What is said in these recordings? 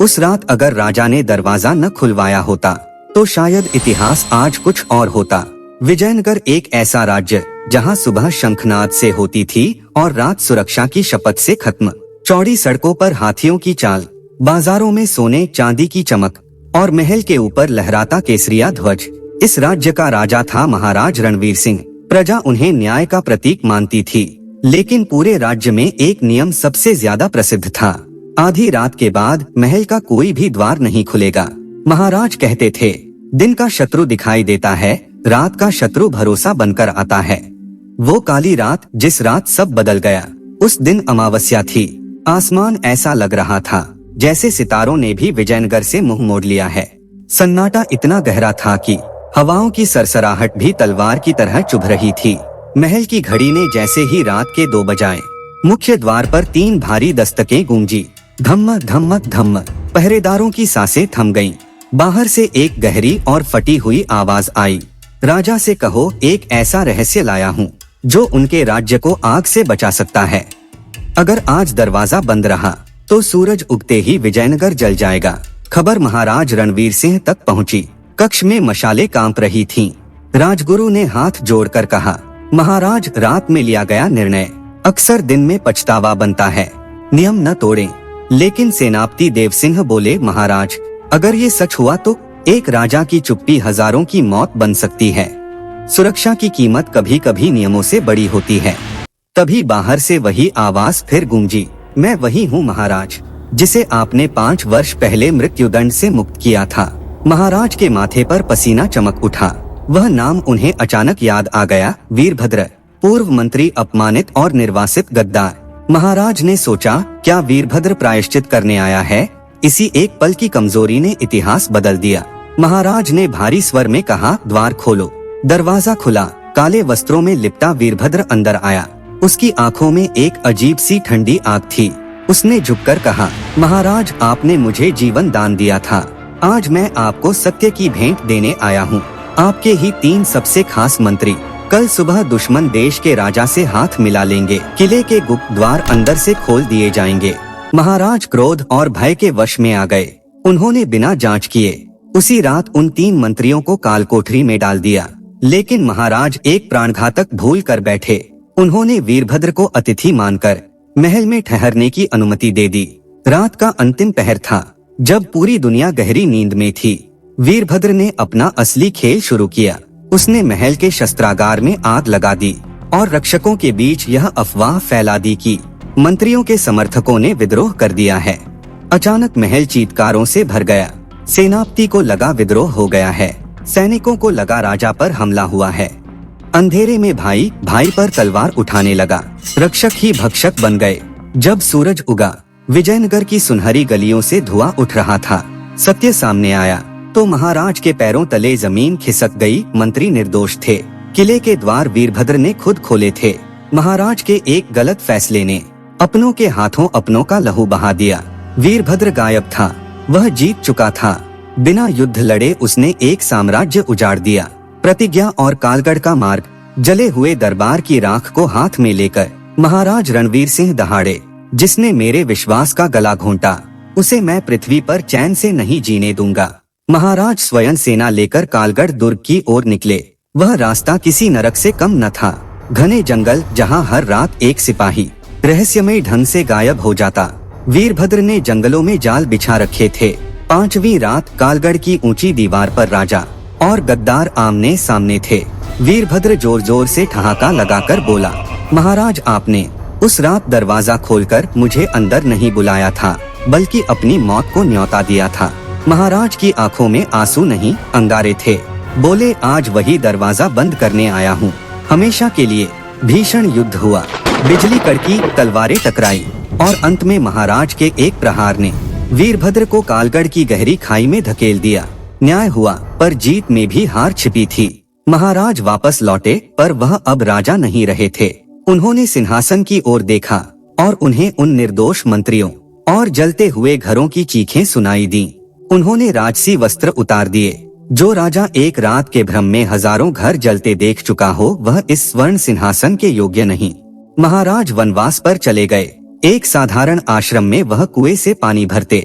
उस रात अगर राजा ने दरवाजा न खुलवाया होता तो शायद इतिहास आज कुछ और होता। विजयनगर एक ऐसा राज्य जहां सुबह शंखनाद से होती थी और रात सुरक्षा की शपथ से खत्म। चौड़ी सड़कों पर हाथियों की चाल, बाजारों में सोने चांदी की चमक और महल के ऊपर लहराता केसरिया ध्वज। इस राज्य का राजा था महाराज रणवीर सिंह। प्रजा उन्हें न्याय का प्रतीक मानती थी, लेकिन पूरे राज्य में एक नियम सबसे ज्यादा प्रसिद्ध था। आधी रात के बाद महल का कोई भी द्वार नहीं खुलेगा। महाराज कहते थे, दिन का शत्रु दिखाई देता है, रात का शत्रु भरोसा बनकर आता है। वो काली रात जिस रात सब बदल गया, उस दिन अमावस्या थी। आसमान ऐसा लग रहा था जैसे सितारों ने भी विजयनगर से मुंह मोड़ लिया है। सन्नाटा इतना गहरा था कि हवाओं की सरसराहट भी तलवार की तरह चुभ रही थी। महल की घड़ी ने जैसे ही रात के 2 बजाए, मुख्य द्वार पर 3 भारी दस्तकें गूंजी। धम्म धम्म धम्म। पहरेदारों की सांसें थम गईं। बाहर से एक गहरी और फटी हुई आवाज आई, राजा से कहो एक ऐसा रहस्य लाया हूँ जो उनके राज्य को आग से बचा सकता है। अगर आज दरवाजा बंद रहा तो सूरज उगते ही विजयनगर जल जाएगा। खबर महाराज रणवीर सिंह तक पहुँची। कक्ष में मशालें कांप रही थीं। राजगुरु ने हाथ जोड़कर कहा, महाराज, रात में लिया गया निर्णय अक्सर दिन में पछतावा बनता है। नियम न तोड़ें। लेकिन सेनापति देवसिंह बोले, महाराज, अगर ये सच हुआ तो एक राजा की चुप्पी हजारों की मौत बन सकती है। सुरक्षा की कीमत कभी कभी नियमों से बड़ी होती है। तभी बाहर से वही आवाज फिर गूंजी, मैं वही हूँ महाराज, जिसे आपने 5 वर्ष पहले मृत्युदंड से मुक्त किया था। महाराज के माथे पर पसीना चमक उठा। वह नाम उन्हें अचानक याद आ गया, वीरभद्र, पूर्व मंत्री, अपमानित और निर्वासित गद्दार। महाराज ने सोचा, क्या वीरभद्र प्रायश्चित करने आया है? इसी एक पल की कमजोरी ने इतिहास बदल दिया। महाराज ने भारी स्वर में कहा, द्वार खोलो। दरवाजा खुला। काले वस्त्रों में लिपटा वीरभद्र अंदर आया। उसकी आंखों में एक अजीब सी ठंडी आग थी। उसने झुककर कहा, महाराज, आपने मुझे जीवन दान दिया था। आज मैं आपको सत्य की भेंट देने आया हूँ। आपके ही 3 सबसे खास मंत्री कल सुबह दुश्मन देश के राजा से हाथ मिला लेंगे। किले के गुप्त द्वार अंदर से खोल दिए जाएंगे। महाराज क्रोध और भय के वश में आ गए। उन्होंने बिना जांच किए उसी रात उन 3 मंत्रियों को काल कोठरी में डाल दिया। लेकिन महाराज एक प्राणघातक भूल कर बैठे। उन्होंने वीरभद्र को अतिथि मानकर महल में ठहरने की अनुमति दे दी। रात का अंतिम पहर था, जब पूरी दुनिया गहरी नींद में थी। वीरभद्र ने अपना असली खेल शुरू किया। उसने महल के शस्त्रागार में आग लगा दी और रक्षकों के बीच यह अफवाह फैला दी कि मंत्रियों के समर्थकों ने विद्रोह कर दिया है। अचानक महल चीत्कारों से भर गया। सेनापति को लगा विद्रोह हो गया है। सैनिकों को लगा राजा पर हमला हुआ है। अंधेरे में भाई भाई पर तलवार उठाने लगा। रक्षक ही भक्षक बन गए। जब सूरज उगा, विजयनगर की सुनहरी गलियों से धुआं उठ रहा था। सत्य सामने आया तो महाराज के पैरों तले जमीन खिसक गई। मंत्री निर्दोष थे। किले के द्वार वीरभद्र ने खुद खोले थे। महाराज के एक गलत फैसले ने अपनों के हाथों अपनों का लहू बहा दिया। वीरभद्र गायब था। वह जीत चुका था। बिना युद्ध लड़े उसने एक साम्राज्य उजाड़ दिया। प्रतिज्ञा और कालगढ़ का मार्ग, जले हुए दरबार की राख को हाथ में लेकर महाराज रणवीर सिंह दहाड़े, जिसने मेरे विश्वास का गला घोंटा, उसे मैं पृथ्वी पर चैन से नहीं जीने दूंगा। महाराज स्वयं सेना लेकर कालगढ़ दुर्ग की ओर निकले। वह रास्ता किसी नरक से कम न था। घने जंगल जहां हर रात एक सिपाही रहस्यमय ढंग से गायब हो जाता। वीरभद्र ने जंगलों में जाल बिछा रखे थे। 5वीं रात कालगढ़ की ऊंची दीवार पर राजा और गद्दार आमने सामने थे। वीरभद्र जोर जोर से ठहाका लगाकर बोला, महाराज, आपने उस रात दरवाजा खोलकर मुझे अंदर नहीं बुलाया था, बल्कि अपनी मौत को न्योता दिया था। महाराज की आंखों में आंसू नहीं, अंगारे थे। बोले, आज वही दरवाजा बंद करने आया हूँ। हमेशा के लिए। भीषण युद्ध हुआ। बिजली कड़की, तलवारें टकराई और अंत में महाराज के एक प्रहार ने वीरभद्र को कालगढ़ की गहरी खाई में धकेल दिया। न्याय हुआ, पर जीत में भी हार छिपी थी। महाराज वापस लौटे, पर वह अब राजा नहीं रहे थे। उन्होंने सिंहासन की ओर देखा और उन्हें उन निर्दोष मंत्रियों और जलते हुए घरों की चीखें सुनाई दी। उन्होंने राजसी वस्त्र उतार दिए। जो राजा एक रात के भ्रम में हजारों घर जलते देख चुका हो, वह इस स्वर्ण सिंहासन के योग्य नहीं। महाराज वनवास पर चले गए। एक साधारण आश्रम में वह कुएं से पानी भरते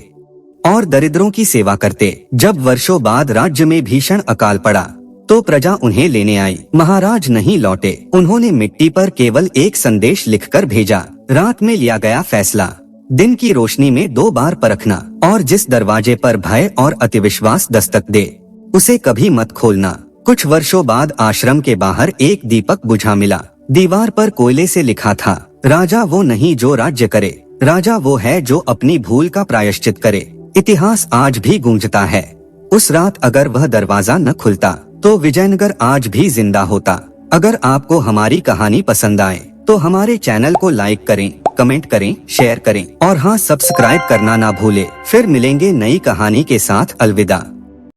और दरिद्रों की सेवा करते। जब वर्षों बाद राज्य में भीषण अकाल पड़ा तो प्रजा उन्हें लेने आई। महाराज नहीं लौटे। उन्होंने मिट्टी पर केवल एक संदेश लिखकर भेजा, रात में लिया गया फैसला दिन की रोशनी में 2 बार परखना, और जिस दरवाजे पर भय और अतिविश्वास दस्तक दे उसे कभी मत खोलना। कुछ वर्षों बाद आश्रम के बाहर एक दीपक बुझा मिला। दीवार पर कोयले से लिखा था, राजा वो नहीं जो राज्य करे, राजा वो है जो अपनी भूल का प्रायश्चित करे। इतिहास आज भी गूंजता है। उस रात अगर वह दरवाजा न खुलता तो विजयनगर आज भी जिंदा होता। अगर आपको हमारी कहानी पसंद आए तो हमारे चैनल को लाइक करें, कमेंट करें, शेयर करें और हाँ, सब्सक्राइब करना ना भूले। फिर मिलेंगे नई कहानी के साथ। अलविदा।